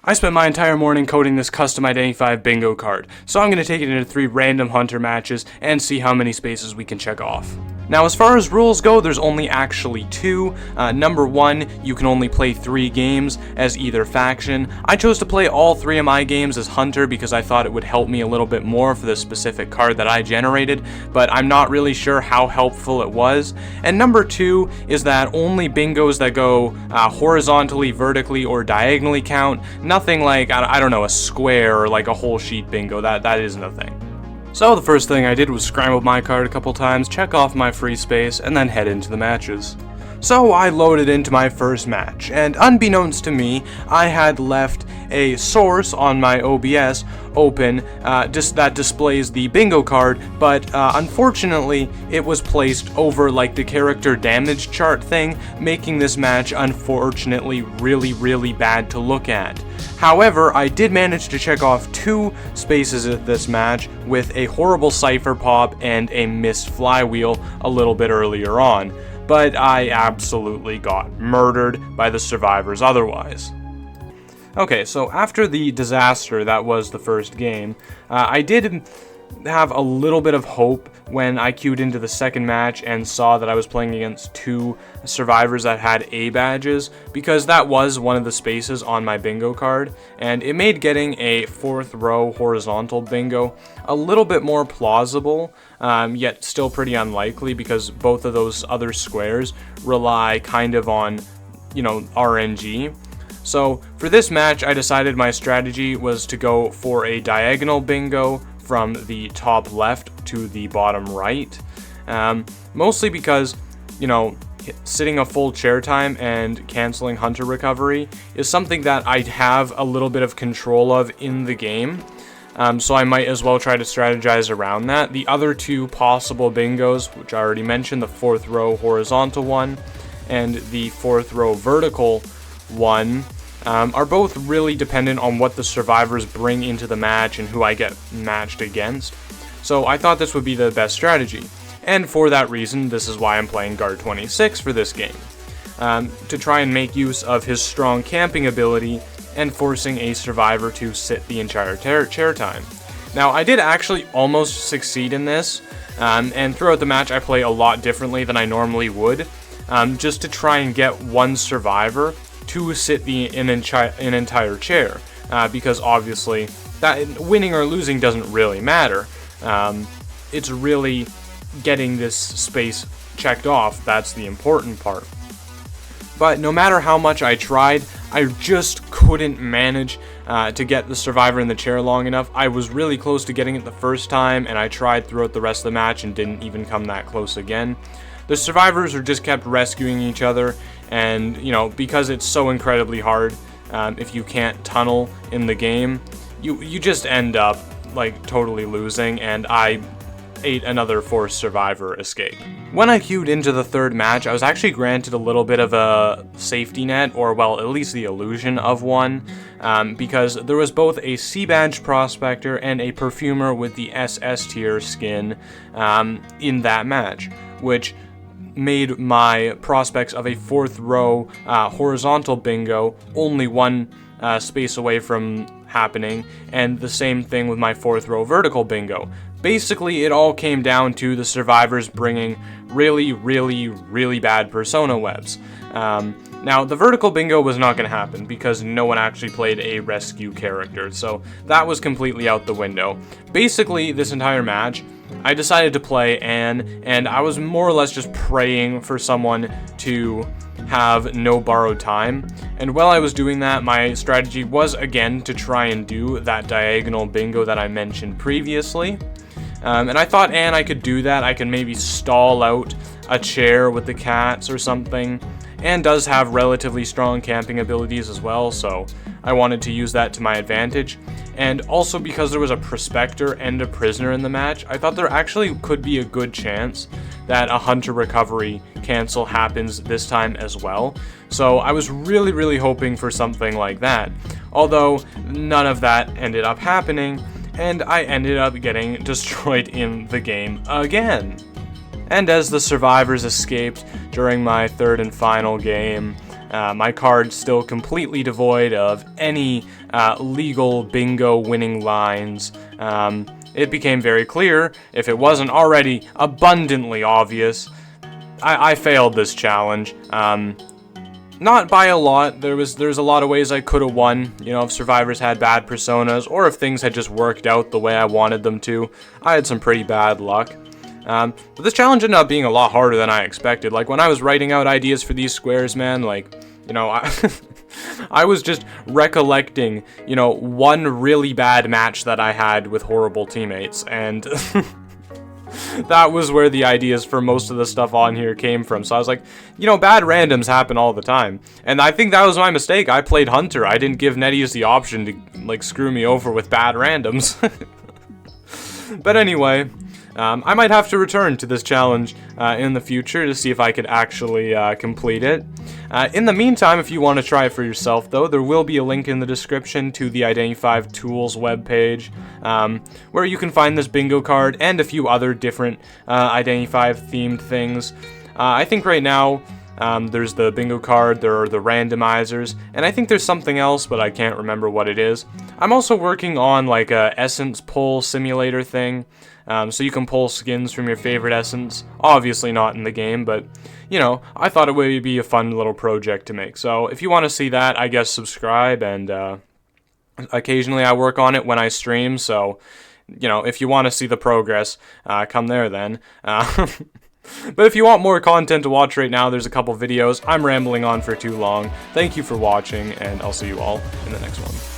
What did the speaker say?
I spent my entire morning coding this custom Identify bingo card, so I'm going to take it into 3 random hunter matches and see how many spaces we can check off. Now, as far as rules go, there's only actually 2. Number 1, you can only play 3 games as either faction. I chose to play all 3 of my games as hunter because I thought it would help me a little bit more for the specific card that I generated, but I'm not really sure how helpful it was. And number 2 is that only bingos that go horizontally, vertically, or diagonally count. Nothing like, I don't know, a square or like a whole sheet bingo. That isn't a thing. So the first thing I did was scramble my card a couple times, check off my free space, and then head into the matches. So I loaded into my first match, and unbeknownst to me, I had left a source on my OBS open that displays the bingo card, but unfortunately it was placed over like the character damage chart thing, making this match unfortunately really bad to look at. However, I did manage to check off 2 spaces at this match with a horrible cipher pop and a missed flywheel a little bit earlier on, but I absolutely got murdered by the survivors otherwise. Okay, so after the disaster that was the first game, I did have a little bit of hope when I queued into the second match and saw that I was playing against 2 survivors that had A badges, because that was one of the spaces on my bingo card, and it made getting a 4th row horizontal bingo a little bit more plausible, yet still pretty unlikely because both of those other squares rely kind of on, RNG. So for this match, I decided my strategy was to go for a diagonal bingo from the top left to the bottom right, mostly because, sitting a full chair time and canceling hunter recovery is something that I have a little bit of control of in the game, so I might as well try to strategize around that. The other 2 possible bingos, which I already mentioned, the 4th row horizontal one and the 4th row vertical one, are both really dependent on what the survivors bring into the match and who I get matched against. So I thought this would be the best strategy. And for that reason, this is why I'm playing Guard26 for this game. To try and make use of his strong camping ability and forcing a survivor to sit the entire chair time. Now, I did actually almost succeed in this, and throughout the match I play a lot differently than I normally would, just to try and get one survivor to sit an entire chair, because obviously that winning or losing doesn't really matter. It's really getting this space checked off that's the important part. But no matter how much I tried, I just couldn't manage to get the survivor in the chair long enough. I was really close to getting it the first time, and I tried throughout the rest of the match and didn't even come that close again. The survivors are just kept rescuing each other, and because it's so incredibly hard, if you can't tunnel in the game, you just end up like totally losing, and I ate another forced survivor escape. When I queued into the third match, I was actually granted a little bit of a safety net, or well, at least the illusion of one, because there was both a C badge prospector and a perfumer with the SS tier skin in that match, which made my prospects of a 4th row horizontal bingo only one space away from happening, and the same thing with my 4th row vertical bingo. Basically, it all came down to the survivors bringing really bad persona webs. Now, the vertical bingo was not going to happen because no one actually played a rescue character, so that was completely out the window. Basically, this entire match, I decided to play Anne, and I was more or less just praying for someone to have no borrowed time. And while I was doing that, my strategy was again to try and do that diagonal bingo that I mentioned previously. And I thought, Anne, I could do that. I could maybe stall out a chair with the cats or something. Anne does have relatively strong camping abilities as well, so I wanted to use that to my advantage. And also because there was a prospector and a prisoner in the match, I thought there actually could be a good chance that a hunter recovery cancel happens this time as well. So I was really hoping for something like that. Although none of that ended up happening, and I ended up getting destroyed in the game again. And as the survivors escaped during my third and final game, my card's still completely devoid of any legal bingo winning lines. It became very clear, if it wasn't already abundantly obvious, I failed this challenge. Not by a lot. There's a lot of ways I could have won, you know, if survivors had bad personas, or if things had just worked out the way I wanted them to. I had some pretty bad luck. But this challenge ended up being a lot harder than I expected. Like, when I was writing out ideas for these squares, man, like, you know, I was just recollecting, you know, one really bad match that I had with horrible teammates, and that was where the ideas for most of the stuff on here came from. So I was like, you know, bad randoms happen all the time. And I think that was my mistake. I played Hunter. I didn't give NetEase the option to, like, screw me over with bad randoms. But anyway, I might have to return to this challenge in the future to see if I could actually complete it. In the meantime, if you want to try it for yourself, though, there will be a link in the description to the Identity5 Tools webpage, where you can find this bingo card and a few other different Identity5 themed things. I think right now there's the bingo card, there are the randomizers, and I think there's something else, but I can't remember what it is. I'm also working on like a essence pull simulator thing, so you can pull skins from your favorite essence. Obviously not in the game, but you know, I thought it would be a fun little project to make. So if you want to see that, I guess subscribe, and occasionally I work on it when I stream, so you know, if you want to see the progress, come there then. But if you want more content to watch right now, there's a couple videos. I'm rambling on for too long. Thank you for watching, and I'll see you all in the next one.